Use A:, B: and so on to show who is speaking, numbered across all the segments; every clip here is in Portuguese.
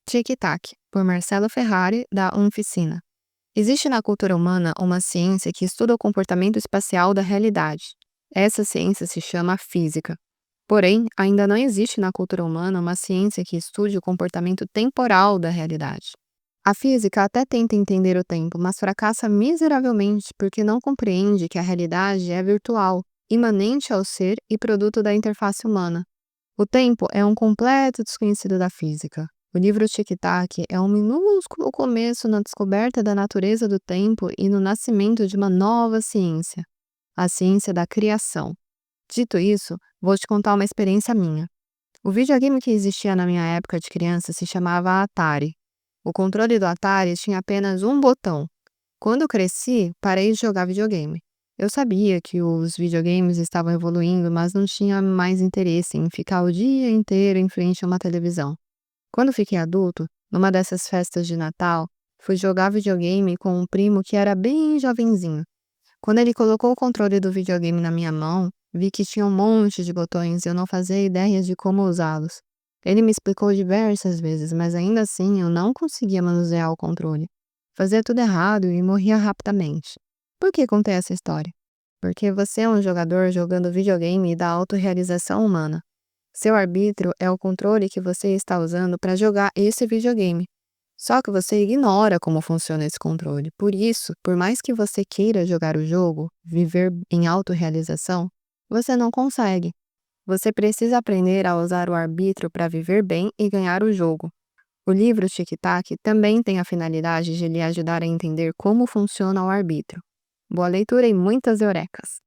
A: Tic-tac, por Marcelo Ferrari, da Unficina. Existe na cultura humana uma ciência que estuda o comportamento espacial da realidade. Essa ciência se chama física. Porém, ainda não existe na cultura humana uma ciência que estude o comportamento temporal da realidade. A física até tenta entender o tempo, mas fracassa miseravelmente porque não compreende que a realidade é virtual, imanente ao ser e produto da interface humana. O tempo é um completo desconhecido da física. O livro Tic-Tac é um minúsculo começo na descoberta da natureza do tempo e no nascimento de uma nova ciência, a ciência da criação. Dito isso, vou te contar uma experiência minha. O videogame que existia na minha época de criança se chamava Atari. O controle do Atari tinha apenas um botão. Quando eu cresci, parei de jogar videogame. Eu sabia que os videogames estavam evoluindo, mas não tinha mais interesse em ficar o dia inteiro em frente a uma televisão. Quando fiquei adulto, numa dessas festas de Natal, fui jogar videogame com um primo que era bem jovenzinho. Quando ele colocou o controle do videogame na minha mão, vi que tinha um monte de botões e eu não fazia ideia de como usá-los. Ele me explicou diversas vezes, mas ainda assim eu não conseguia manusear o controle. Fazia tudo errado e morria rapidamente. Por que contei essa história? Porque você é um jogador jogando videogame da autorrealização humana. Seu arbítrio é o controle que você está usando para jogar esse videogame. Só que você ignora como funciona esse controle. Por isso, por mais que você queira jogar o jogo, viver em autorrealização, você não consegue. Você precisa aprender a usar o arbítrio para viver bem e ganhar o jogo. O livro Tic-Tac também tem a finalidade de lhe ajudar a entender como funciona o arbítrio. Boa leitura e muitas eurecas.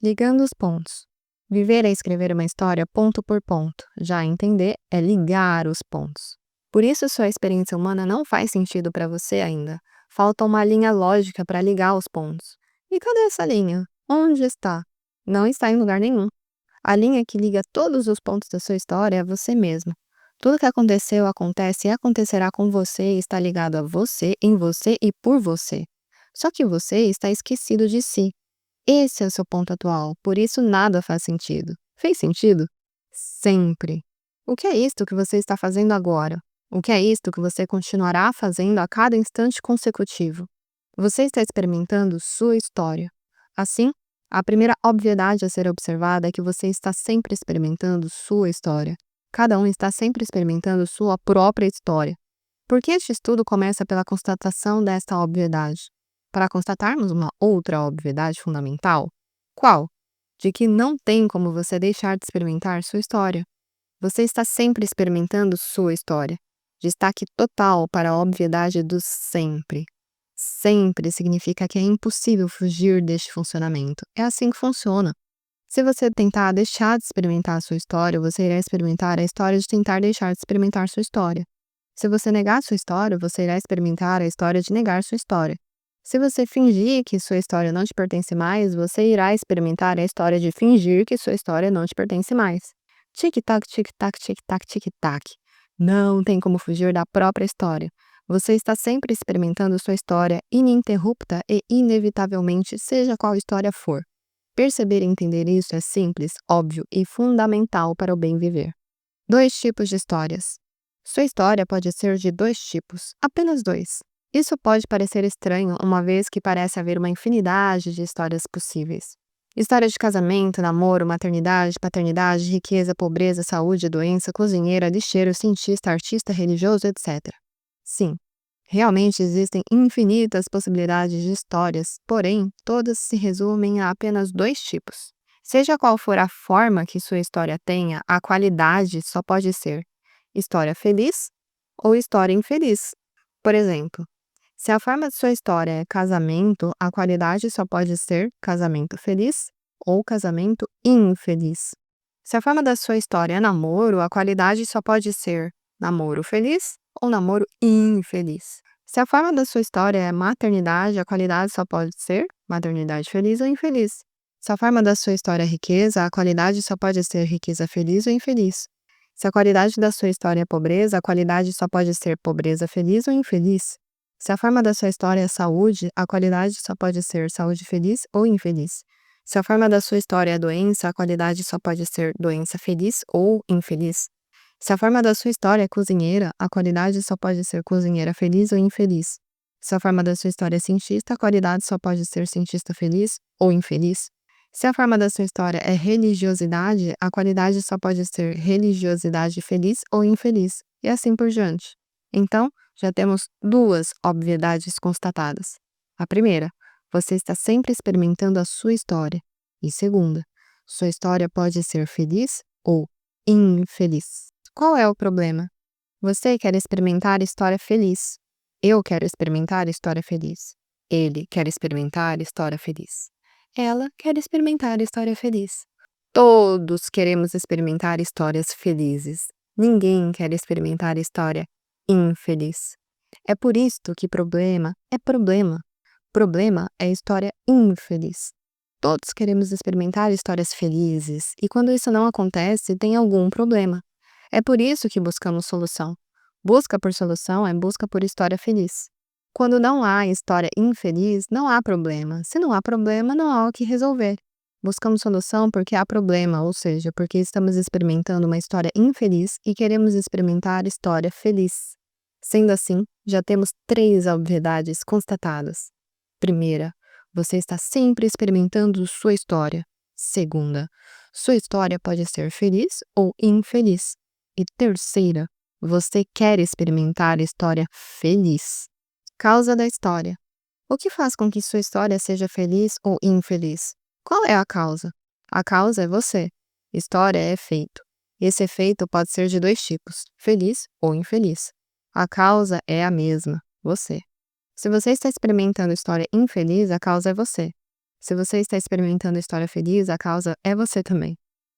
A: Ligando os pontos. Viver é escrever uma história ponto por ponto. Já entender é ligar os pontos. Por isso sua experiência humana não faz sentido para você ainda. Falta uma linha lógica para ligar os pontos. E cadê essa linha? Onde está? Não está em lugar nenhum. A linha que liga todos os pontos da sua história é você mesmo. Tudo que aconteceu, acontece e acontecerá com você e está ligado a você, em você e por você. Só que você está esquecido de si. Esse é o seu ponto atual, por isso nada faz sentido. Fez sentido? Sempre. O que é isto que você está fazendo agora? O que é isto que você continuará fazendo a cada instante consecutivo? Você está experimentando sua história. Assim, a primeira obviedade a ser observada é que você está sempre experimentando sua história. Cada um está sempre experimentando sua própria história. Por que este estudo começa pela constatação desta obviedade? Para constatarmos uma outra obviedade fundamental? Qual? De que não tem como você deixar de experimentar sua história. Você está sempre experimentando sua história. Destaque total para a obviedade do sempre. Sempre significa que é impossível fugir deste funcionamento. É assim que funciona. Se você tentar deixar de experimentar a sua história, você irá experimentar a história de tentar deixar de experimentar sua história. Se você negar sua história, você irá experimentar a história de negar sua história. Se você fingir que sua história não te pertence mais, você irá experimentar a história de fingir que sua história não te pertence mais. Tic-tac, tic-tac, tic-tac, tic-tac. Não tem como fugir da própria história. Você está sempre experimentando sua história ininterrupta e inevitavelmente, seja qual história for. Perceber e entender isso é simples, óbvio e fundamental para o bem viver. 2 tipos de histórias. Sua história pode ser de 2 tipos, apenas 2. Isso pode parecer estranho, uma vez que parece haver uma infinidade de histórias possíveis. História de casamento, namoro, maternidade, paternidade, riqueza, pobreza, saúde, doença, cozinheira, lixeiro, cientista, artista, religioso, etc. Sim, realmente existem infinitas possibilidades de histórias, porém, todas se resumem a apenas 2 tipos. Seja qual for a forma que sua história tenha, a qualidade só pode ser história feliz ou história infeliz. Por exemplo, se a forma de sua história é casamento, a qualidade só pode ser casamento feliz ou casamento infeliz. Se a forma da sua história é namoro, a qualidade só pode ser namoro feliz ou namoro infeliz. Se a forma da sua história é maternidade, a qualidade só pode ser maternidade feliz ou infeliz. Se a forma da sua história é riqueza, a qualidade só pode ser riqueza feliz ou infeliz. Se a qualidade da sua história é pobreza, a qualidade só pode ser pobreza feliz ou infeliz. Se a forma da sua história é saúde, a qualidade só pode ser saúde feliz ou infeliz. Se a forma da sua história é doença, a qualidade só pode ser doença feliz ou infeliz. Se a forma da sua história é cozinheira, a qualidade só pode ser cozinheira feliz ou infeliz. Se a forma da sua história é cientista, a qualidade só pode ser cientista feliz ou infeliz. Se a forma da sua história é religiosidade, a qualidade só pode ser religiosidade feliz ou infeliz, e assim por diante. Então, já temos duas obviedades constatadas. A primeira, você está sempre experimentando a sua história. E segunda, sua história pode ser feliz ou infeliz. Qual é o problema? Você quer experimentar história feliz. Eu quero experimentar história feliz. Ele quer experimentar história feliz. Ela quer experimentar história feliz. Todos queremos experimentar histórias felizes. Ninguém quer experimentar história infeliz. É por isto que problema é problema. Problema é história infeliz. Todos queremos experimentar histórias felizes, e quando isso não acontece, tem algum problema. É por isso que buscamos solução. Busca por solução é busca por história feliz. Quando não há história infeliz, não há problema. Se não há problema, não há o que resolver. Buscamos solução porque há problema, ou seja, porque estamos experimentando uma história infeliz e queremos experimentar história feliz. Sendo assim, já temos 3 obviedades constatadas. Primeira, você está sempre experimentando sua história. Segunda, sua história pode ser feliz ou infeliz. E terceira, você quer experimentar história feliz. Causa da história. O que faz com que sua história seja feliz ou infeliz? Qual é a causa? A causa é você. História é efeito. Esse efeito pode ser de 2 tipos, feliz ou infeliz. A causa é a mesma, você. Se você está experimentando história infeliz, a causa é você. Se você está experimentando história feliz, a causa é você também.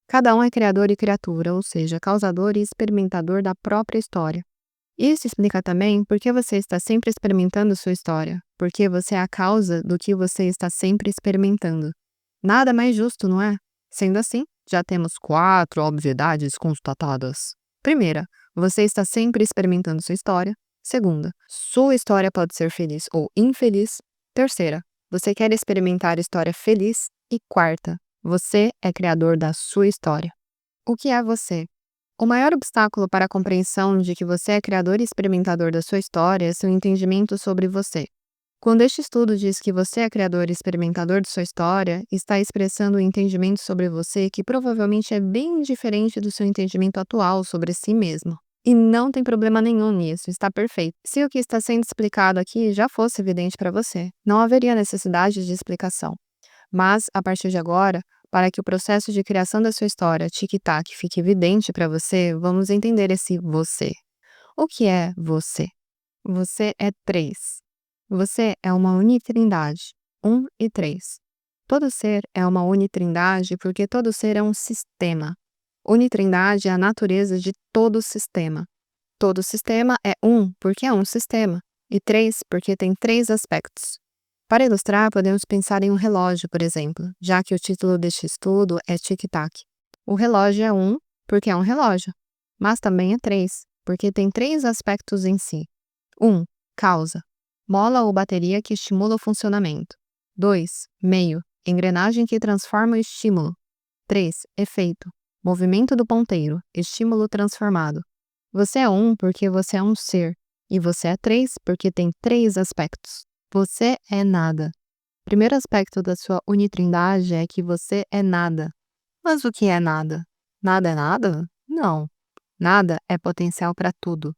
A: Cada um é criador e criatura, ou seja, causador e experimentador da própria história. Isso explica também por que você está sempre experimentando sua história, porque você é a causa do que você está sempre experimentando. Nada mais justo, não é? Sendo assim, já temos 4 obviedades constatadas. Primeira, você está sempre experimentando sua história. Segunda, sua história pode ser feliz ou infeliz. Terceira, você quer experimentar história feliz. E quarta, você é criador da sua história. O que é você? O maior obstáculo para a compreensão de que você é criador e experimentador da sua história é seu entendimento sobre você. Quando este estudo diz que você é criador e experimentador de sua história, está expressando um entendimento sobre você que provavelmente é bem diferente do seu entendimento atual sobre si mesmo. E não tem problema nenhum nisso, está perfeito. Se o que está sendo explicado aqui já fosse evidente para você, não haveria necessidade de explicação. Mas, a partir de agora, para que o processo de criação da sua história, tic-tac, fique evidente para você, vamos entender esse você. O que é você? Você é 3. Você é uma unitrindade, 1 e 3. Todo ser é uma unitrindade porque todo ser é um sistema. Unitrindade é a natureza de todo sistema. Todo sistema é 1 porque é um sistema, e 3 porque tem 3 aspectos. Para ilustrar, podemos pensar em um relógio, por exemplo, já que o título deste estudo é Tic-Tac. O relógio é 1 porque é um relógio, mas também é 3 porque tem 3 aspectos em si. 1. Causa. Mola ou bateria que estimula o funcionamento. 2. Meio. Engrenagem que transforma o estímulo. 3. Efeito. Movimento do ponteiro. Estímulo transformado. Você é 1 porque você é um ser. E você é 3 porque tem 3 aspectos. Você é nada. O primeiro aspecto da sua unitrindade é que você é nada. Mas o que é nada? Nada é nada? Não. Nada é potencial para tudo.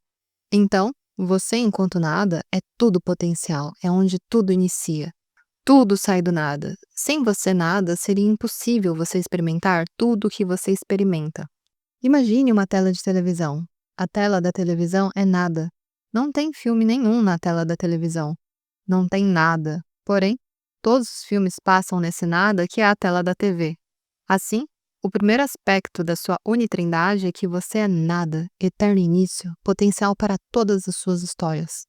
A: Então, você, enquanto nada, é tudo potencial, é onde tudo inicia. Tudo sai do nada. Sem você nada, seria impossível você experimentar tudo o que você experimenta. Imagine uma tela de televisão. A tela da televisão é nada. Não tem filme nenhum na tela da televisão. Não tem nada. Porém, todos os filmes passam nesse nada que é a tela da TV. Assim, o primeiro aspecto da sua unitrindade é que você é nada, eterno início, potencial para todas as suas histórias.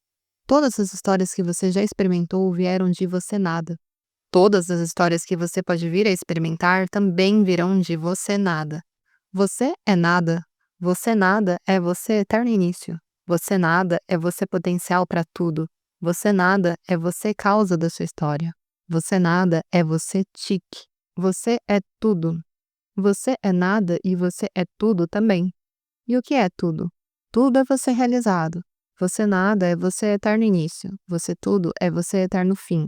A: Todas as histórias que você já experimentou vieram de você nada. Todas as histórias que você pode vir a experimentar também virão de você nada. Você é nada. Você nada é você eterno início. Você nada é você potencial para tudo. Você nada é você causa da sua história. Você nada é você tique. Você é tudo. Você é nada e você é tudo também. E o que é tudo? Tudo é você realizado. Você nada é você eterno início. Você tudo é você eterno fim.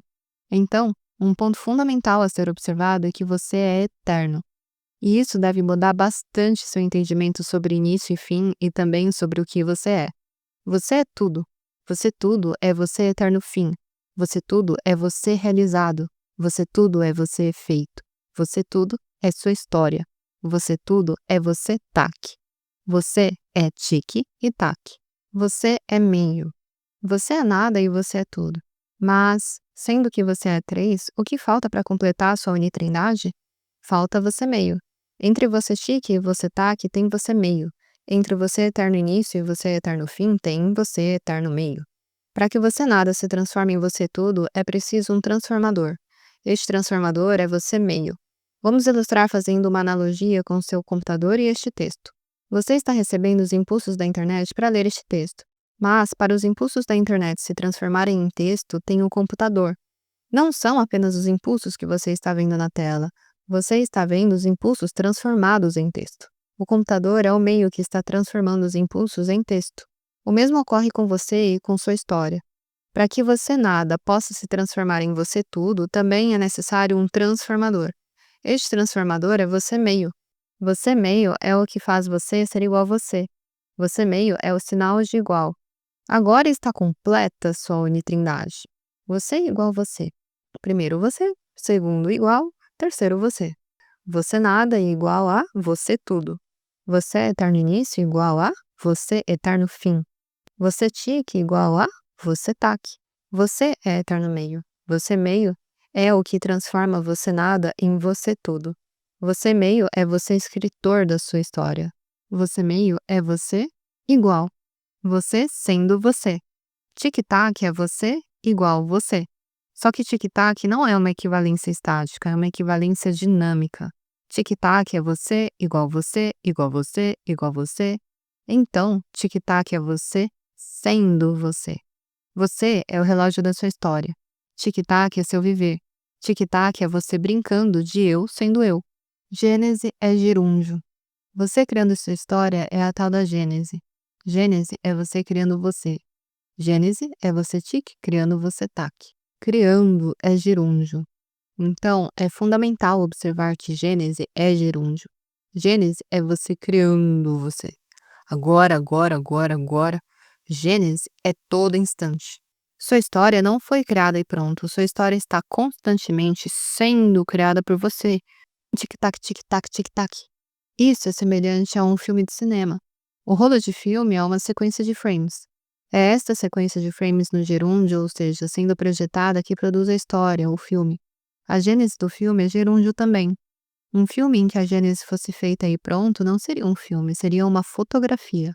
A: Então, um ponto fundamental a ser observado é que você é eterno. E isso deve mudar bastante seu entendimento sobre início e fim e também sobre o que você é. Você é tudo. Você tudo é você eterno fim. Você tudo é você realizado. Você tudo é você feito. Você tudo é sua história. Você tudo é você tac. Você é tique e tac. Você é meio. Você é nada e você é tudo. Mas, sendo que você é três, o que falta para completar a sua unitrindade? Falta você meio. Entre você tique e você tac tem você meio. Entre você eterno início e você eterno fim tem você eterno meio. Para que você nada se transforme em você tudo, é preciso um transformador. Este transformador é você meio. Vamos ilustrar fazendo uma analogia com o seu computador e este texto. Você está recebendo os impulsos da internet para ler este texto. Mas, para os impulsos da internet se transformarem em texto, tem o computador. Não são apenas os impulsos que você está vendo na tela. Você está vendo os impulsos transformados em texto. O computador é o meio que está transformando os impulsos em texto. O mesmo ocorre com você e com sua história. Para que você nada possa se transformar em você tudo, também é necessário um transformador. Este transformador é você meio. Você meio é o que faz você ser igual a você. Você meio é o sinal de igual. Agora está completa sua unitrindade. Você é igual a você. Primeiro você, segundo igual, terceiro você. Você nada é igual a você tudo. Você é eterno início igual a você eterno fim. Você tique igual a você tac. Você é eterno meio. Você meio é o que transforma você nada em você tudo. Você meio é você escritor da sua história. Você meio é você igual. Você sendo você. Tic-tac é você igual você. Só que tic-tac não é uma equivalência estática, é uma equivalência dinâmica. Tic-tac é você igual você, igual você, igual você. Então, tic-tac é você sendo você. Você é o relógio da sua história. Tic-tac é seu viver. Tic-tac é você brincando de eu sendo eu. Gênese é gerúndio. Você criando sua história é a tal da gênese. Gênese é você criando você. Gênese é você tique criando você tac. Criando é gerúndio. Então, é fundamental observar que gênese é gerúndio. Gênese é você criando você. Agora, agora, agora, agora. Gênese é todo instante. Sua história não foi criada e pronto. Sua história está constantemente sendo criada por você. Tic-tac, tic-tac, tic-tac. Isso é semelhante a um filme de cinema. O rolo de filme é uma sequência de frames. É esta sequência de frames no gerúndio, ou seja, sendo projetada, que produz a história, o filme. A gênese do filme é gerúndio também. Um filme em que a gênese fosse feita e pronto não seria um filme, seria uma fotografia.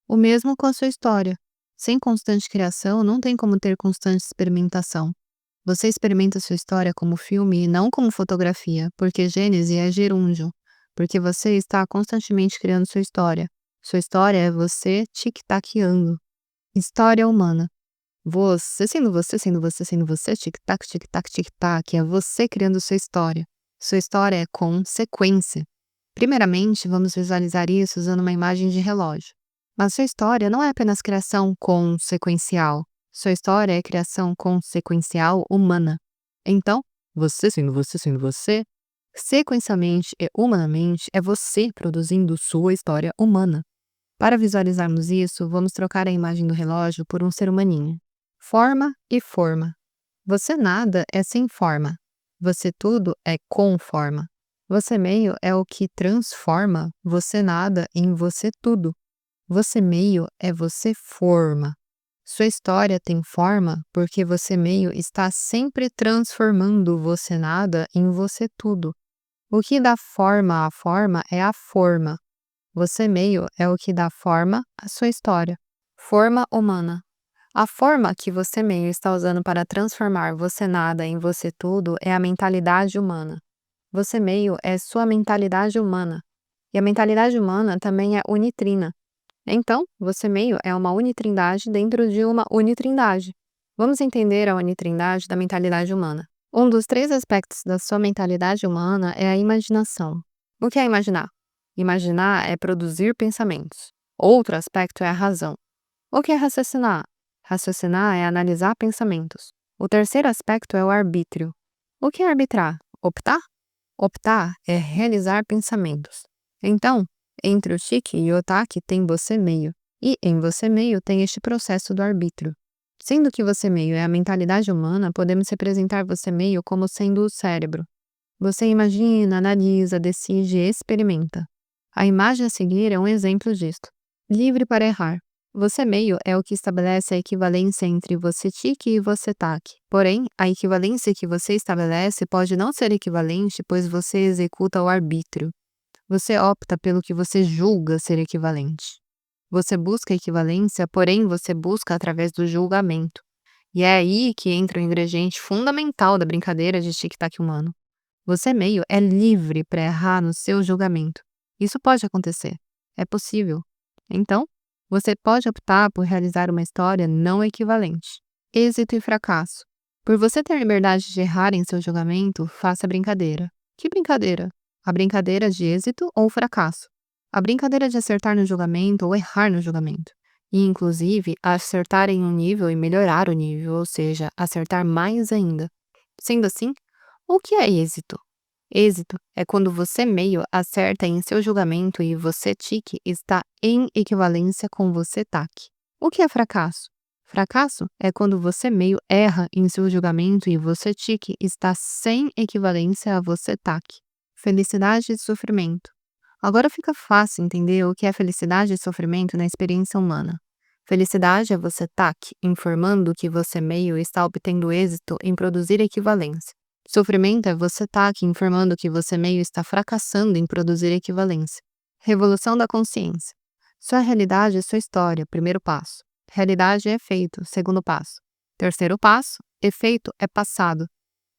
A: O mesmo com a sua história. Sem constante criação, não tem como ter constante experimentação. Você experimenta sua história como filme e não como fotografia, porque gênese é gerúndio, porque você está constantemente criando sua história. Sua história é você tic-taqueando. História humana. Você sendo você, sendo você, sendo você, tic-tac, tic-tac, tic-tac, é você criando sua história. Sua história é consequência. Primeiramente, vamos visualizar isso usando uma imagem de relógio. Mas sua história não é apenas criação consequencial. Sua história é criação consequencial humana. Então, você, sequencialmente e humanamente, é você produzindo sua história humana. Para visualizarmos isso, vamos trocar a imagem do relógio por um ser humaninho. Forma e forma. Você nada é sem forma. Você tudo é com forma. Você meio é o que transforma você nada em você tudo. Você meio é você forma. Sua história tem forma porque você meio está sempre transformando você nada em você tudo. O que dá forma à forma é a forma. Você meio é o que dá forma à sua história. Forma humana. A forma que você meio está usando para transformar você nada em você tudo é a mentalidade humana. Você meio é sua mentalidade humana. E a mentalidade humana também é unitrina. Então, você meio é uma unitrindade dentro de uma unitrindade. Vamos entender a unitrindade da mentalidade humana. Um dos três aspectos da sua mentalidade humana é a imaginação. O que é imaginar? Imaginar é produzir pensamentos. Outro aspecto é a razão. O que é raciocinar? Raciocinar é analisar pensamentos. O terceiro aspecto é o arbítrio. O que é arbitrar? Optar? Optar é realizar pensamentos. Então, entre o tique e o taque tem você meio, e em você meio tem este processo do arbítrio. Sendo que você meio é a mentalidade humana, podemos representar você meio como sendo o cérebro. Você imagina, analisa, decide e experimenta. A imagem a seguir é um exemplo disto. Livre para errar. Você meio é o que estabelece a equivalência entre você tique e você taque. Porém, a equivalência que você estabelece pode não ser equivalente, pois você executa o arbítrio. Você opta pelo que você julga ser equivalente. Você busca equivalência, porém você busca através do julgamento. E é aí que entra o ingrediente fundamental da brincadeira de tic-tac humano. Você meio é livre para errar no seu julgamento. Isso pode acontecer. É possível. Então, você pode optar por realizar uma história não equivalente. Êxito e fracasso. Por você ter liberdade de errar em seu julgamento, faça a brincadeira. Que brincadeira? A brincadeira de êxito ou fracasso. A brincadeira de acertar no julgamento ou errar no julgamento. E, inclusive, acertar em um nível e melhorar o nível, ou seja, acertar mais ainda. Sendo assim, o que é êxito? Êxito é quando você meio acerta em seu julgamento e você tique está em equivalência com você taque. O que é fracasso? Fracasso é quando você meio erra em seu julgamento e você tique está sem equivalência a você taque. Felicidade e sofrimento. Agora fica fácil entender o que é felicidade e sofrimento na experiência humana. Felicidade é você taque, informando que você meio está obtendo êxito em produzir equivalência. Sofrimento é você taque, informando que você meio está fracassando em produzir equivalência. Revolução da consciência. Sua realidade é sua história, primeiro passo. Realidade é efeito, segundo passo. Terceiro passo, efeito é passado.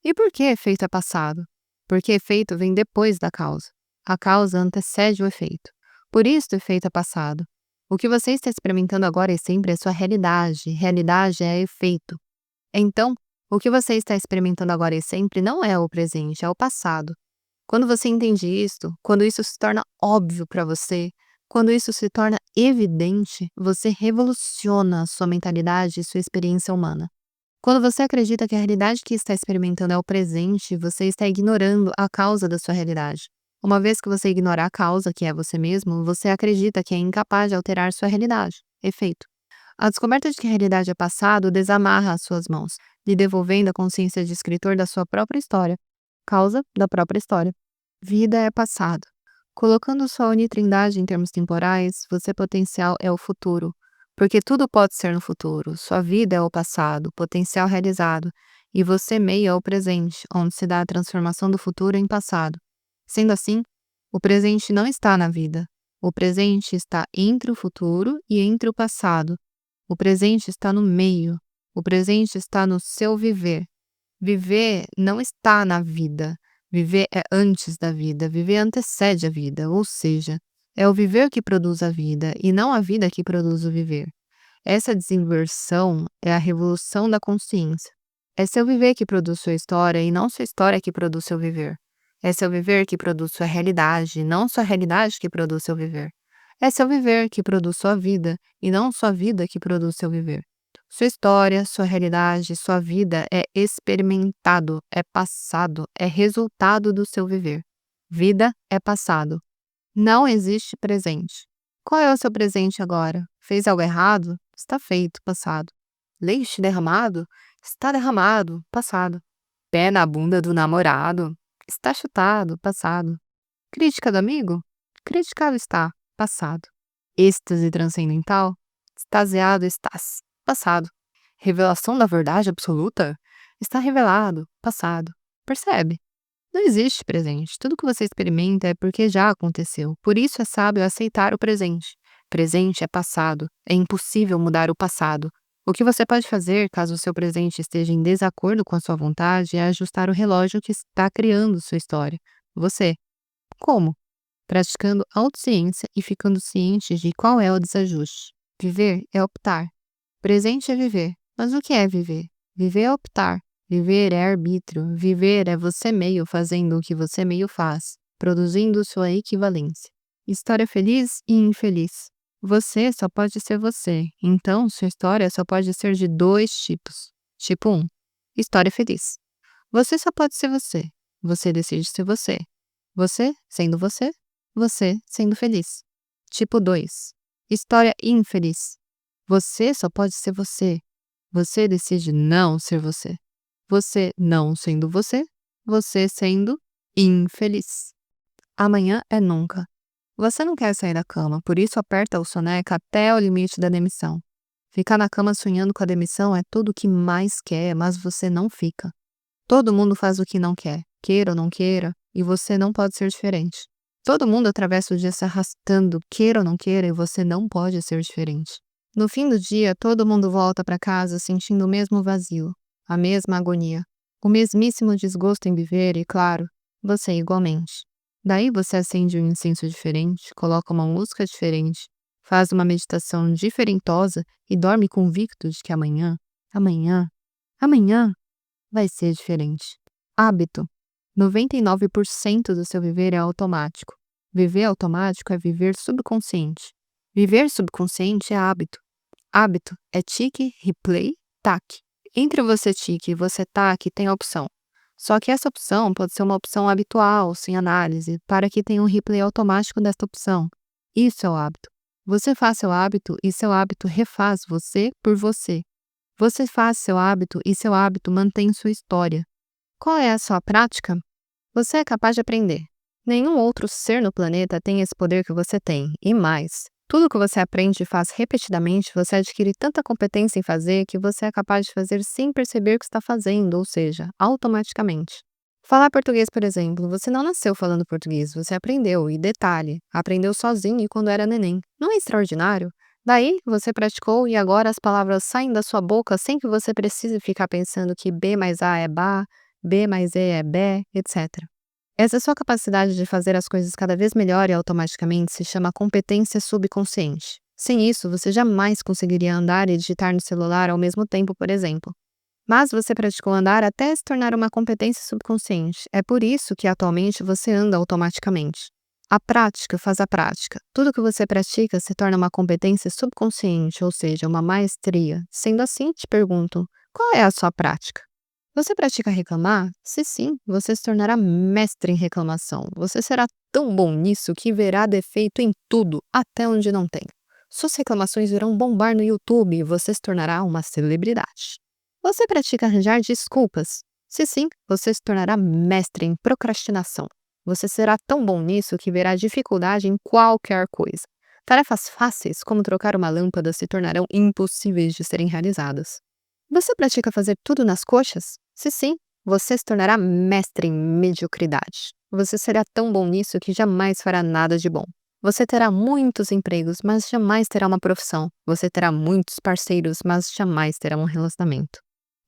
A: E por que efeito é passado? Porque efeito vem depois da causa. A causa antecede o efeito. Por isso o efeito é passado. O que você está experimentando agora e sempre é sua realidade. Realidade é efeito. Então, o que você está experimentando agora e sempre não é o presente, é o passado. Quando você entende isto, quando isso se torna óbvio para você, quando isso se torna evidente, você revoluciona a sua mentalidade e sua experiência humana. Quando você acredita que a realidade que está experimentando é o presente, você está ignorando a causa da sua realidade. Uma vez que você ignora a causa, que é você mesmo, você acredita que é incapaz de alterar sua realidade. Efeito. A descoberta de que a realidade é passado desamarra as suas mãos, lhe devolvendo a consciência de escritor da sua própria história. Causa da própria história. Vida é passado. Colocando sua unitrindade em termos temporais, você potencial é o futuro. Porque tudo pode ser no futuro. Sua vida é o passado, potencial realizado. E você meio é o presente, onde se dá a transformação do futuro em passado. Sendo assim, o presente não está na vida. O presente está entre o futuro e entre o passado. O presente está no meio. O presente está no seu viver. Viver não está na vida. Viver é antes da vida. Viver antecede a vida, ou seja, é o viver que produz a vida e não a vida que produz o viver. Essa desinversão é a revolução da consciência. É seu viver que produz sua história e não sua história que produz seu viver. É seu viver que produz sua realidade e não sua realidade que produz seu viver. É seu viver que produz sua vida e não sua vida que produz seu viver. Sua história, sua realidade, sua vida é experimentado, é passado, é resultado do seu viver. Vida é passado. Não existe presente. Qual é o seu presente agora? Fez algo errado? Está feito, passado. Leite derramado? Está derramado, passado. Pé na bunda do namorado? Está chutado, passado. Crítica do amigo? Criticado está, passado. Êxtase transcendental? Extasiado estás, passado. Revelação da verdade absoluta? Está revelado, passado. Percebe? Não existe presente. Tudo que você experimenta é porque já aconteceu. Por isso é sábio aceitar o presente. Presente é passado. É impossível mudar o passado. O que você pode fazer, caso o seu presente esteja em desacordo com a sua vontade, é ajustar o relógio que está criando sua história. Você. Como? Praticando autociência e ficando ciente de qual é o desajuste. Viver é optar. Presente é viver. Mas o que é viver? Viver é optar. Viver é arbítrio. Viver é você meio fazendo o que você meio faz, produzindo sua equivalência. História feliz e infeliz. Você só pode ser você, então sua história só pode ser de dois tipos. Tipo 1, história feliz. Você só pode ser você. Você decide ser você. Você sendo feliz. Tipo 2, história infeliz. Você só pode ser você. Você decide não ser você. Você não sendo você sendo infeliz. Amanhã é nunca. Você não quer sair da cama, por isso aperta o soneca até o limite da demissão. Ficar na cama sonhando com a demissão é tudo o que mais quer, mas você não fica. Todo mundo faz o que não quer, queira ou não queira, e você não pode ser diferente. Todo mundo atravessa o dia se arrastando, queira ou não queira, e você não pode ser diferente. No fim do dia, todo mundo volta para casa sentindo o mesmo vazio, a mesma agonia, o mesmíssimo desgosto em viver e, claro, você igualmente. Daí você acende um incenso diferente, coloca uma música diferente, faz uma meditação diferentosa e dorme convicto de que amanhã vai ser diferente. Hábito. 99% do seu viver é automático. Viver automático é viver subconsciente. Viver subconsciente é hábito. Hábito é tique, replay, taque. Entre você tique e você taque tem a opção. Só que essa opção pode ser uma opção habitual, sem análise, para que tenha um replay automático desta opção. Isso é o hábito. Você faz seu hábito e seu hábito refaz você por você. Você faz seu hábito e seu hábito mantém sua história. Qual é a sua prática? Você é capaz de aprender. Nenhum outro ser no planeta tem esse poder que você tem, e mais. Tudo que você aprende e faz repetidamente, você adquire tanta competência em fazer que você é capaz de fazer sem perceber o que está fazendo, ou seja, automaticamente. Falar português, por exemplo, você não nasceu falando português, você aprendeu, e detalhe, aprendeu sozinho quando era neném. Não é extraordinário? Daí, você praticou e agora as palavras saem da sua boca sem que você precise ficar pensando que B mais A é ba, B mais E é bé, etc. Essa sua capacidade de fazer as coisas cada vez melhor e automaticamente se chama competência subconsciente. Sem isso, você jamais conseguiria andar e digitar no celular ao mesmo tempo, por exemplo. Mas você praticou andar até se tornar uma competência subconsciente. É por isso que atualmente você anda automaticamente. A prática faz a prática. Tudo que você pratica se torna uma competência subconsciente, ou seja, uma maestria. Sendo assim, te pergunto, qual é a sua prática? Você pratica reclamar? Se sim, você se tornará mestre em reclamação. Você será tão bom nisso que verá defeito em tudo, até onde não tem. Suas reclamações irão bombar no YouTube e você se tornará uma celebridade. Você pratica arranjar desculpas? Se sim, você se tornará mestre em procrastinação. Você será tão bom nisso que verá dificuldade em qualquer coisa. Tarefas fáceis, como trocar uma lâmpada, se tornarão impossíveis de serem realizadas. Você pratica fazer tudo nas coxas? Se sim, você se tornará mestre em mediocridade. Você será tão bom nisso que jamais fará nada de bom. Você terá muitos empregos, mas jamais terá uma profissão. Você terá muitos parceiros, mas jamais terá um relacionamento.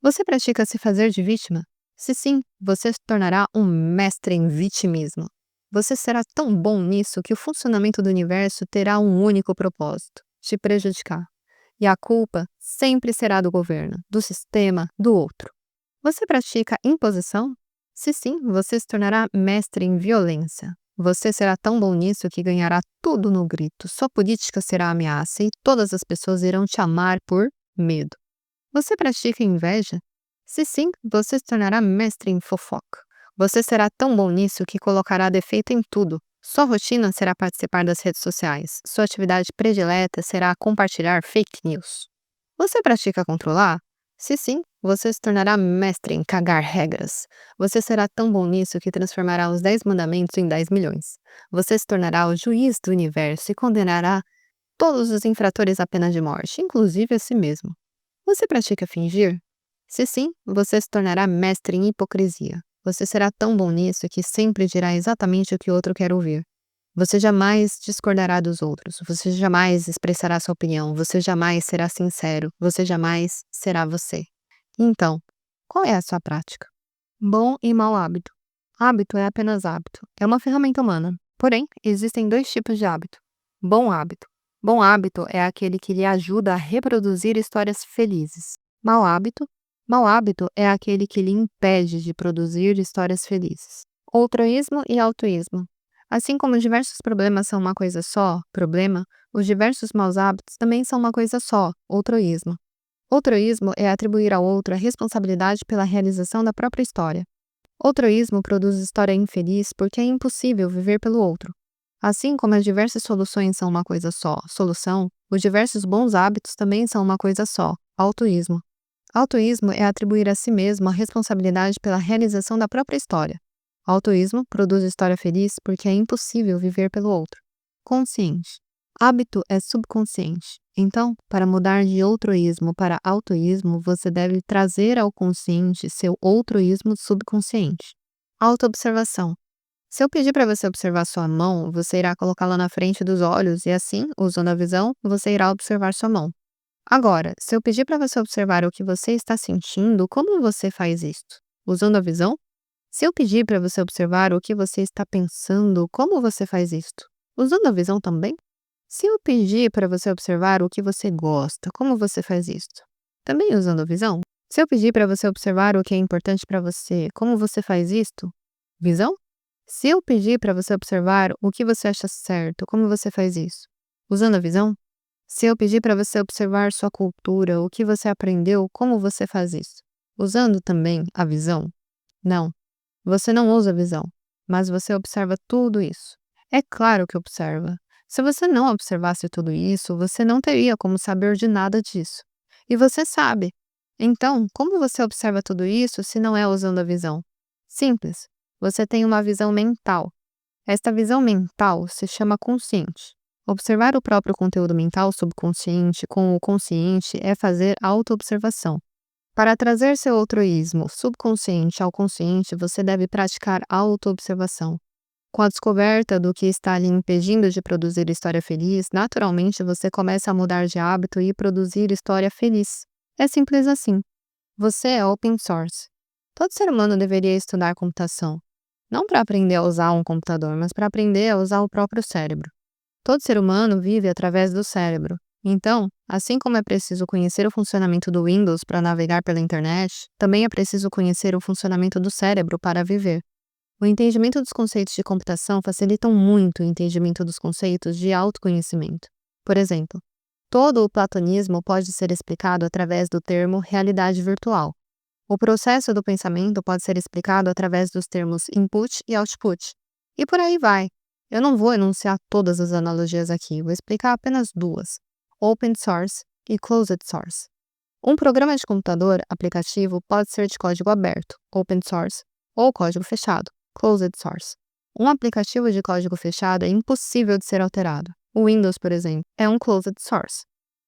A: Você pratica se fazer de vítima? Se sim, você se tornará um mestre em vitimismo. Você será tão bom nisso que o funcionamento do universo terá um único propósito: te prejudicar. E a culpa sempre será do governo, do sistema, do outro. Você pratica imposição? Se sim, você se tornará mestre em violência. Você será tão bom nisso que ganhará tudo no grito. Sua política será ameaça e todas as pessoas irão te amar por medo. Você pratica inveja? Se sim, você se tornará mestre em fofoca. Você será tão bom nisso que colocará defeito em tudo. Sua rotina será participar das redes sociais. Sua atividade predileta será compartilhar fake news. Você pratica controlar? Se sim, você se tornará mestre em cagar regras. Você será tão bom nisso que transformará os 10 mandamentos em 10 milhões. Você se tornará o juiz do universo e condenará todos os infratores à pena de morte, inclusive a si mesmo. Você pratica fingir? Se sim, você se tornará mestre em hipocrisia. Você será tão bom nisso que sempre dirá exatamente o que o outro quer ouvir. Você jamais discordará dos outros, você jamais expressará sua opinião, você jamais será sincero, você jamais será você. Então, qual é a sua prática? Bom e mau hábito. Hábito é apenas hábito, é uma ferramenta humana. Porém, existem dois tipos de hábito. Bom hábito. Bom hábito é aquele que lhe ajuda a reproduzir histórias felizes. Mau hábito. Mau hábito é aquele que lhe impede de produzir histórias felizes. Altruísmo e autoísmo. Assim como diversos problemas são uma coisa só, problema, os diversos maus hábitos também são uma coisa só, outroísmo. Outroísmo é atribuir ao outro a responsabilidade pela realização da própria história. Outroísmo produz história infeliz porque é impossível viver pelo outro. Assim como as diversas soluções são uma coisa só, solução, os diversos bons hábitos também são uma coisa só, autoísmo. Autoísmo é atribuir a si mesmo a responsabilidade pela realização da própria história. Autoísmo produz história feliz porque é impossível viver pelo outro. Consciente. Hábito é subconsciente. Então, para mudar de outroísmo para autoísmo, você deve trazer ao consciente seu outroísmo subconsciente. Autoobservação. Se eu pedir para você observar sua mão, você irá colocá-la na frente dos olhos e assim, usando a visão, você irá observar sua mão. Agora, se eu pedir para você observar o que você está sentindo, como você faz isto? Usando a visão? Se eu pedir para você observar o que você está pensando, como você faz isto? Usando a visão também? Se eu pedir para você observar o que você gosta, como você faz isto? Também usando a visão? Se eu pedir para você observar o que é importante para você, como você faz isto? Visão? Se eu pedir para você observar o que você acha certo, como você faz isso? Usando a visão? Se eu pedir para você observar sua cultura, o que você aprendeu, como você faz isso? Usando também a visão? Não, você não usa a visão, mas você observa tudo isso. É claro que observa. Se você não observasse tudo isso, você não teria como saber de nada disso. E você sabe. Então, como você observa tudo isso se não é usando a visão? Simples. Você tem uma visão mental. Esta visão mental se chama consciente. Observar o próprio conteúdo mental subconsciente com o consciente é fazer autoobservação. Para trazer seu outroísmo subconsciente ao consciente, você deve praticar autoobservação. Com a descoberta do que está lhe impedindo de produzir história feliz, naturalmente você começa a mudar de hábito e produzir história feliz. É simples assim. Você é open source. Todo ser humano deveria estudar computação. Não para aprender a usar um computador, mas para aprender a usar o próprio cérebro. Todo ser humano vive através do cérebro. Então, assim como é preciso conhecer o funcionamento do Windows para navegar pela internet, também é preciso conhecer o funcionamento do cérebro para viver. O entendimento dos conceitos de computação facilitam muito o entendimento dos conceitos de autoconhecimento. Por exemplo, todo o platonismo pode ser explicado através do termo realidade virtual. O processo do pensamento pode ser explicado através dos termos input e output. E por aí vai. Eu não vou enunciar todas as analogias aqui, vou explicar apenas duas: open source e closed source. Um programa de computador aplicativo pode ser de código aberto, open source, ou código fechado, closed source. Um aplicativo de código fechado é impossível de ser alterado. O Windows, por exemplo, é um closed source.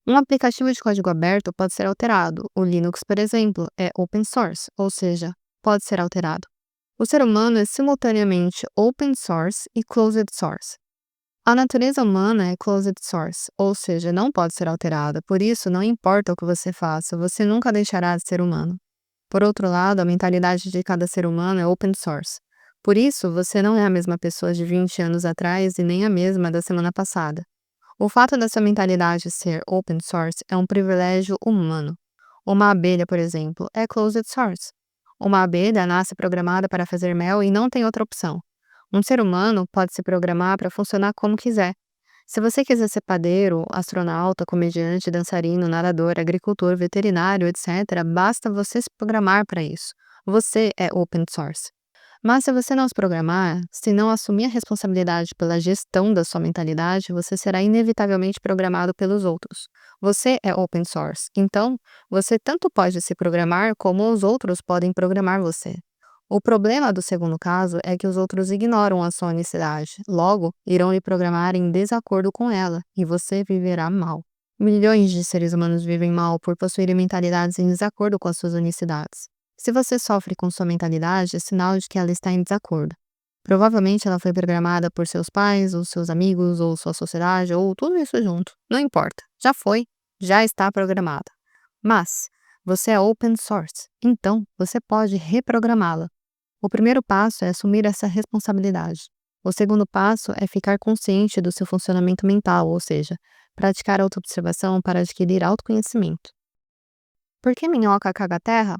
A: Um aplicativo de código aberto pode ser alterado. O Linux, por exemplo, é open source, ou seja, pode ser alterado. O ser humano é simultaneamente open source e closed source. A natureza humana é closed source, ou seja, não pode ser alterada, por isso não importa o que você faça, você nunca deixará de ser humano. Por outro lado, a mentalidade de cada ser humano é open source. Por isso, você não é a mesma pessoa de 20 anos atrás e nem a mesma da semana passada. O fato dessa mentalidade ser open source é um privilégio humano. Uma abelha, por exemplo, é closed source. Uma abelha nasce programada para fazer mel e não tem outra opção. Um ser humano pode se programar para funcionar como quiser. Se você quiser ser padeiro, astronauta, comediante, dançarino, nadador, agricultor, veterinário, etc., basta você se programar para isso. Você é open source. Mas se você não se programar, se não assumir a responsabilidade pela gestão da sua mentalidade, você será inevitavelmente programado pelos outros. Você é open source, então você tanto pode se programar como os outros podem programar você. O problema do segundo caso é que os outros ignoram a sua unicidade, logo irão lhe programar em desacordo com ela, e você viverá mal. Milhões de seres humanos vivem mal por possuírem mentalidades em desacordo com as suas unicidades. Se você sofre com sua mentalidade, é sinal de que ela está em desacordo. Provavelmente ela foi programada por seus pais, ou seus amigos, ou sua sociedade, ou tudo isso junto. Não importa. Já foi, já está programada. Mas você é open source, então você pode reprogramá-la. O primeiro passo é assumir essa responsabilidade. O segundo passo é ficar consciente do seu funcionamento mental, ou seja, praticar autoobservação para adquirir autoconhecimento. Por que minhoca caga terra?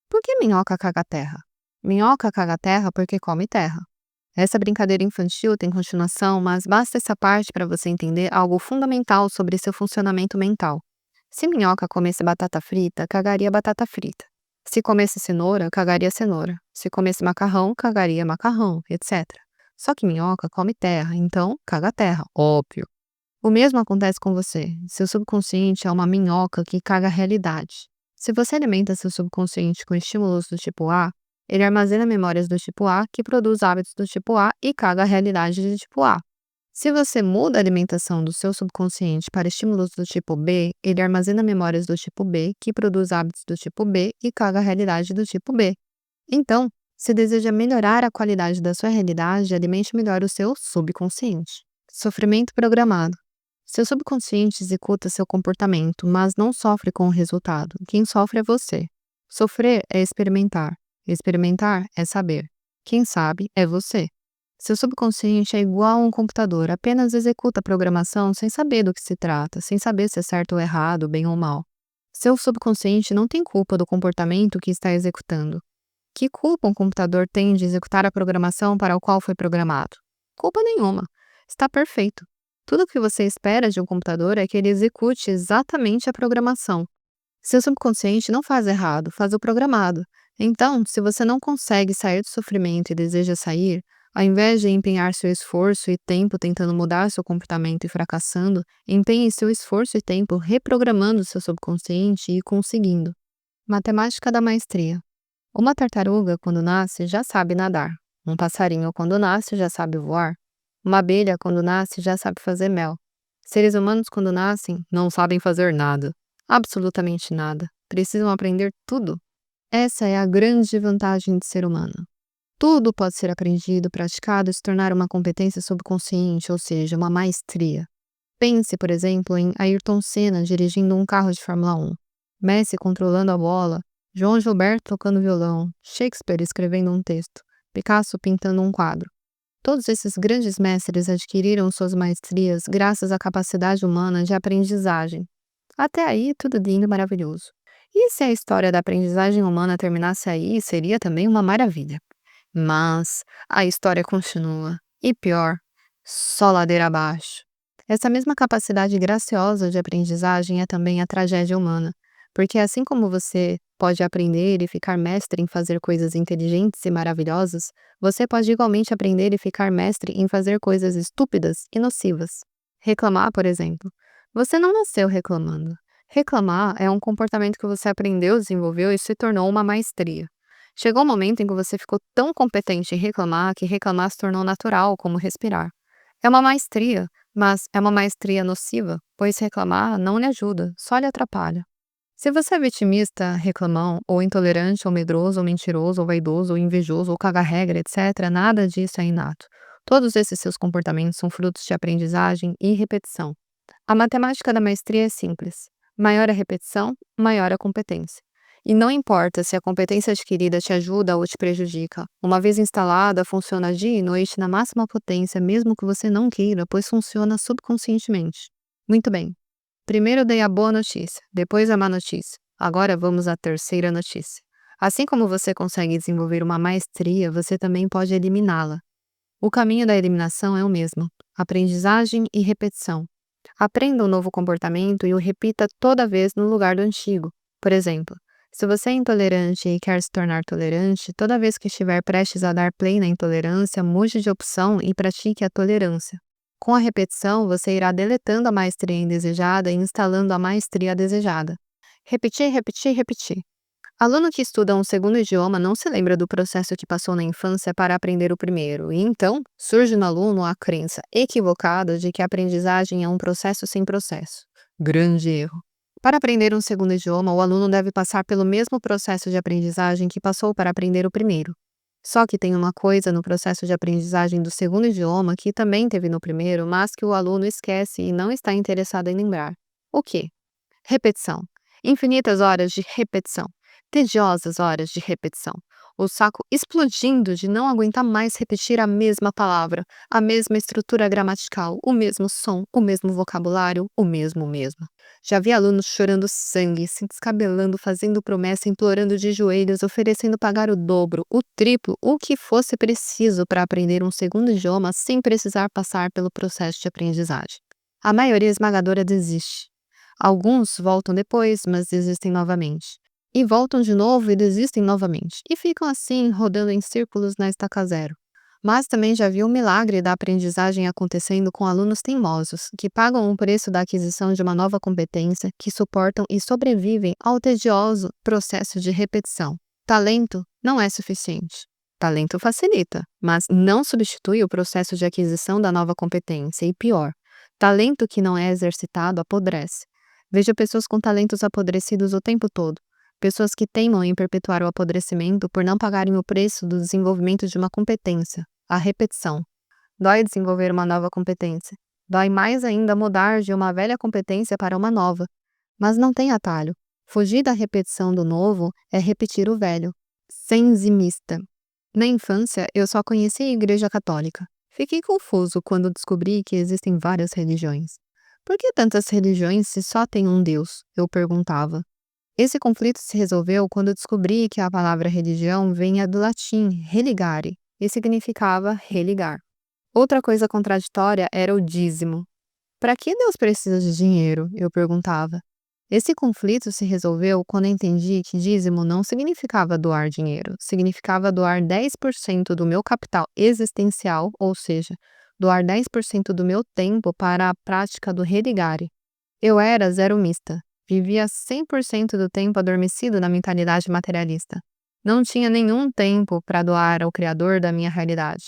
A: Por que minhoca caga terra? Minhoca caga terra porque come terra. Essa brincadeira infantil tem continuação, mas basta essa parte para você entender algo fundamental sobre seu funcionamento mental. Se minhoca comesse batata frita, cagaria batata frita. Se comesse cenoura, cagaria cenoura. Se comesse macarrão, cagaria macarrão, etc. Só que minhoca come terra, então caga terra, óbvio. O mesmo acontece com você. Seu subconsciente é uma minhoca que caga a realidade. Se você alimenta seu subconsciente com estímulos do tipo A, ele armazena memórias do tipo A, que produz hábitos do tipo A e caga a realidade do tipo A. Se você muda a alimentação do seu subconsciente para estímulos do tipo B, ele armazena memórias do tipo B, que produz hábitos do tipo B e caga a realidade do tipo B. Então, se deseja melhorar a qualidade da sua realidade, alimente melhor o seu subconsciente. Sofrimento programado. Seu subconsciente executa seu comportamento, mas não sofre com o resultado. Quem sofre é você. Sofrer é experimentar. Experimentar é saber. Quem sabe é você. Seu subconsciente é igual a um computador, apenas executa a programação sem saber do que se trata, sem saber se é certo ou errado, bem ou mal. Seu subconsciente não tem culpa do comportamento que está executando. Que culpa um computador tem de executar a programação para o qual foi programado? Culpa nenhuma. Está perfeito. Tudo o que você espera de um computador é que ele execute exatamente a programação. Seu subconsciente não faz errado, faz o programado. Então, se você não consegue sair do sofrimento e deseja sair, ao invés de empenhar seu esforço e tempo tentando mudar seu comportamento e fracassando, empenhe seu esforço e tempo reprogramando seu subconsciente e conseguindo. Matemática da maestria. Uma tartaruga, quando nasce, já sabe nadar. Um passarinho, quando nasce, já sabe voar. Uma abelha, quando nasce, já sabe fazer mel. Seres humanos, quando nascem, não sabem fazer nada. Absolutamente nada. Precisam aprender tudo. Essa é a grande vantagem de ser humano. Tudo pode ser aprendido, praticado e se tornar uma competência subconsciente, ou seja, uma maestria. Pense, por exemplo, em Ayrton Senna dirigindo um carro de Fórmula 1, Messi controlando a bola, João Gilberto tocando violão, Shakespeare escrevendo um texto, Picasso pintando um quadro. Todos esses grandes mestres adquiriram suas maestrias graças à capacidade humana de aprendizagem. Até aí, tudo lindo e maravilhoso. E se a história da aprendizagem humana terminasse aí, seria também uma maravilha. Mas a história continua. E pior, só ladeira abaixo. Essa mesma capacidade graciosa de aprendizagem é também a tragédia humana. Porque assim como você pode aprender e ficar mestre em fazer coisas inteligentes e maravilhosas, você pode igualmente aprender e ficar mestre em fazer coisas estúpidas e nocivas. Reclamar, por exemplo. Você não nasceu reclamando. Reclamar é um comportamento que você aprendeu, desenvolveu e se tornou uma maestria. Chegou um momento em que você ficou tão competente em reclamar que reclamar se tornou natural, como respirar. É uma maestria, mas é uma maestria nociva, pois reclamar não lhe ajuda, só lhe atrapalha. Se você é vitimista, reclamão, ou intolerante, ou medroso, ou mentiroso, ou vaidoso, ou invejoso, ou caga-regra, etc., nada disso é inato. Todos esses seus comportamentos são frutos de aprendizagem e repetição. A matemática da maestria é simples. Maior a repetição, maior a competência. E não importa se a competência adquirida te ajuda ou te prejudica. Uma vez instalada, funciona dia e noite na máxima potência, mesmo que você não queira, pois funciona subconscientemente. Muito bem. Primeiro dei a boa notícia, depois a má notícia. Agora vamos à terceira notícia. Assim como você consegue desenvolver uma maestria, você também pode eliminá-la. O caminho da eliminação é o mesmo: aprendizagem e repetição. Aprenda um novo comportamento e o repita toda vez no lugar do antigo. Por exemplo, se você é intolerante e quer se tornar tolerante, toda vez que estiver prestes a dar play na intolerância, mude de opção e pratique a tolerância. Com a repetição, você irá deletando a maestria indesejada e instalando a maestria desejada. Repetir, repetir, repetir. Aluno que estuda um segundo idioma não se lembra do processo que passou na infância para aprender o primeiro, e então surge no aluno a crença equivocada de que a aprendizagem é um processo sem processo. Grande erro. Para aprender um segundo idioma, o aluno deve passar pelo mesmo processo de aprendizagem que passou para aprender o primeiro. Só que tem uma coisa no processo de aprendizagem do segundo idioma que também teve no primeiro, mas que o aluno esquece e não está interessado em lembrar. O quê? Repetição. Infinitas horas de repetição. Tediosas horas de repetição. o saco explodindo de não aguentar mais repetir a mesma palavra, a mesma estrutura gramatical, o mesmo som, o mesmo vocabulário, o mesmo. Já vi alunos chorando sangue, se descabelando, fazendo promessa, implorando de joelhos, oferecendo pagar o dobro, o triplo, o que fosse preciso para aprender um segundo idioma sem precisar passar pelo processo de aprendizagem. A maioria esmagadora desiste. Alguns voltam depois, mas desistem novamente. E voltam de novo e desistem novamente. E ficam assim, rodando em círculos na estaca zero. Mas também já vi o milagre da aprendizagem acontecendo com alunos teimosos, que pagam o preço da aquisição de uma nova competência, que suportam e sobrevivem ao tedioso processo de repetição. Talento não é suficiente. Talento facilita, mas não substitui o processo de aquisição da nova competência. E pior, talento que não é exercitado apodrece. Vejo pessoas com talentos apodrecidos o tempo todo. Pessoas que teimam em perpetuar o apodrecimento por não pagarem o preço do desenvolvimento de uma competência, a repetição. Dói desenvolver uma nova competência. Dói mais ainda mudar de uma velha competência para uma nova. Mas não tem atalho. Fugir da repetição do novo é repetir o velho. Senzimista. Na infância, eu só conhecia a Igreja Católica. Fiquei confuso quando descobri que existem várias religiões. Por que tantas religiões se só tem um Deus? Eu perguntava. Esse conflito se resolveu quando descobri que a palavra religião vem do latim religare e significava religar. Outra coisa contraditória era o dízimo. Para que Deus precisa de dinheiro? Eu perguntava. Esse conflito se resolveu quando entendi que dízimo não significava doar dinheiro, significava doar 10% do meu capital existencial, ou seja, doar 10% do meu tempo para a prática do religare. Eu era zero mista. Vivia 100% do tempo adormecido na mentalidade materialista. Não tinha nenhum tempo para doar ao Criador da minha realidade.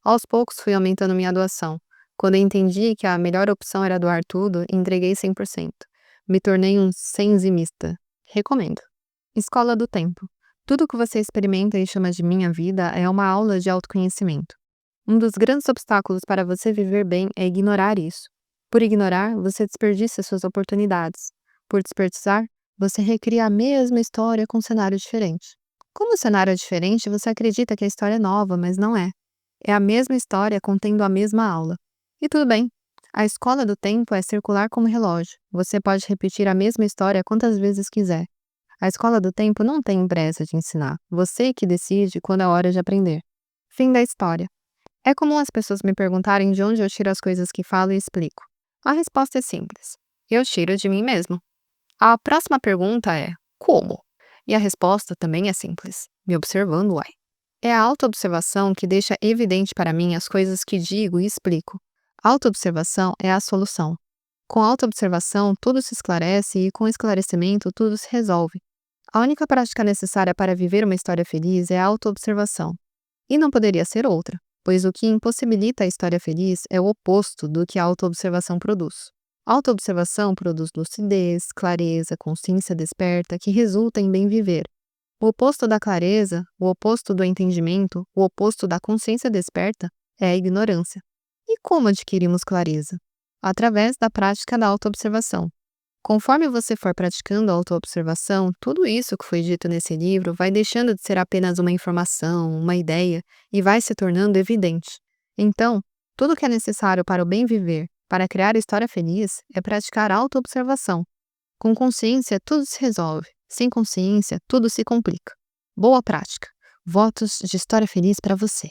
A: Aos poucos fui aumentando minha doação. Quando entendi que a melhor opção era doar tudo, entreguei 100%. Me tornei um senzimista. Recomendo. Escola do Tempo. Tudo que você experimenta e chama de minha vida é uma aula de autoconhecimento. Um dos grandes obstáculos para você viver bem é ignorar isso. Por ignorar, você desperdiça suas oportunidades. Por desperdiçar, você recria a mesma história com um cenário diferente. Como o cenário é diferente, você acredita que a história é nova, mas não é. É a mesma história contendo a mesma aula. E tudo bem. A escola do tempo é circular como relógio. Você pode repetir a mesma história quantas vezes quiser. A escola do tempo não tem pressa de ensinar. Você que decide quando é hora de aprender. Fim da história. É comum as pessoas me perguntarem de onde eu tiro as coisas que falo e explico. A resposta é simples. Eu tiro de mim mesmo. A próxima pergunta é: como? E a resposta também é simples: me observando, uai. É a autoobservação que deixa evidente para mim as coisas que digo e explico. A autoobservação é a solução. Com a autoobservação, tudo se esclarece e com esclarecimento, tudo se resolve. A única prática necessária para viver uma história feliz é a autoobservação. E não poderia ser outra, pois o que impossibilita a história feliz é o oposto do que a autoobservação produz. A autoobservação produz lucidez, clareza, consciência desperta, que resulta em bem viver. O oposto da clareza, o oposto do entendimento, o oposto da consciência desperta é a ignorância. E como adquirimos clareza? Através da prática da autoobservação. Conforme você for praticando a autoobservação, tudo isso que foi dito nesse livro vai deixando de ser apenas uma informação, uma ideia, e vai se tornando evidente. Então, tudo que é necessário para o bem viver, para criar história feliz, é praticar autoobservação. Com consciência, tudo se resolve. Sem consciência, tudo se complica. Boa prática. Votos de história feliz para você.